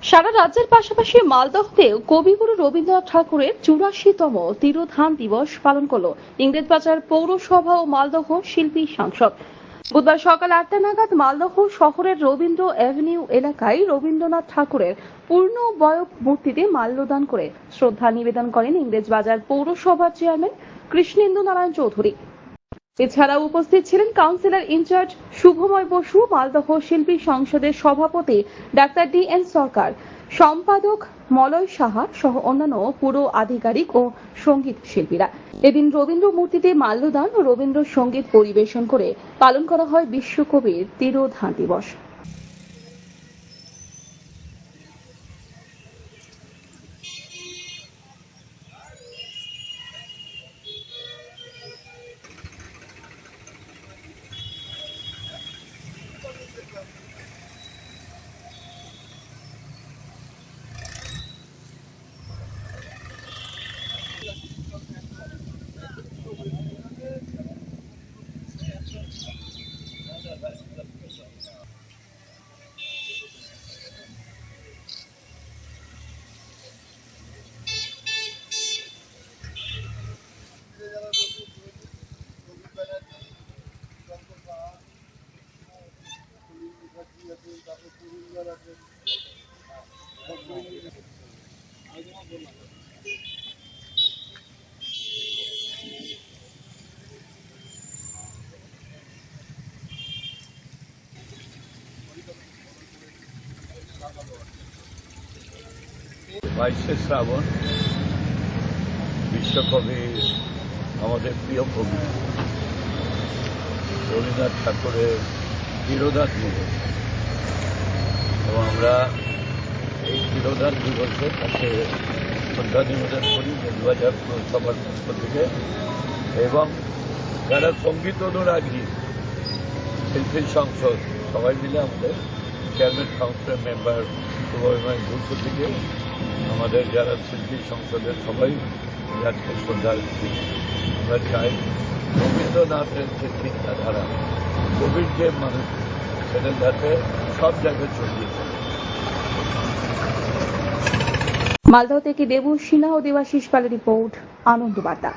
সারা রাজ্যের পাশাপাশি মালদহেও কবিগুরু রবীন্দ্রনাথ ঠাকুরের 84তম তিরোধান দিবস পালন করল ইংরেজবাজার পৌরসভা ও মালদহ শিল্পী সংসদ। বুধবার সকাল 8টা নাগাদ মালদহ শহরের রবীন্দ্র অ্যাভিনিউ এলাকায় রবীন্দ্রনাথ ঠাকুরের পূর্ণবয়ব মূর্তিতে মাল্যদান করে শ্রদ্ধা নিবেদন করেন ইংরেজবাজার পৌরসভার চেয়ারম্যান কৃষ্ণেন্দু নারায়ণ চৌধুরী। এছাড়াও উপস্থিত ছিলেন কাউন্সিলর ইনচার্জ শুভময় বসু, মালদহ শিল্পী সংসদের সভাপতি ডাক্তার DN সরকার, সম্পাদক মলয় সাহা সহ অন্যান্য পুর আধিকারিক ও সঙ্গীত শিল্পীরা। এদিন রবীন্দ্র মূর্তিতে মাল্যদান ও রবীন্দ্র সঙ্গীত পরিবেশন করে পালন করা হয় বিশ্বকবির তিরোধান দিবস। বাইশে শ্রাবণ বিশ্বকবি, আমাদের প্রিয় কবি রবীন্দ্রনাথ ঠাকুরের তিরোধান দিবস, এবং আমরা এই তিরোধান দিবসে তাকে শ্রদ্ধা নিবেদন করি ইংরেজবাজার পৌরসভার পক্ষ থেকে, এবং যারা সঙ্গীত অনুরাগী শিল্পী সংসদ সবাই মিলে আমাদের chairman councillor member Shubhamoy Basu থেকে আমাদের যারা শিল্পী সংসদের সবাই আজকে শ্রদ্ধা দিচ্ছি। আমরা চাই রবীন্দ্রনাথের যে চিন্তাধারা, কবির যে মানুষ, সেটা যাতে সব জায়গায় ছড়িয়ে পড়ে। মালদহ থেকে দেবু সিনহা ও দেবাশিস পালের রিপোর্ট, আনন্দ বার্তা।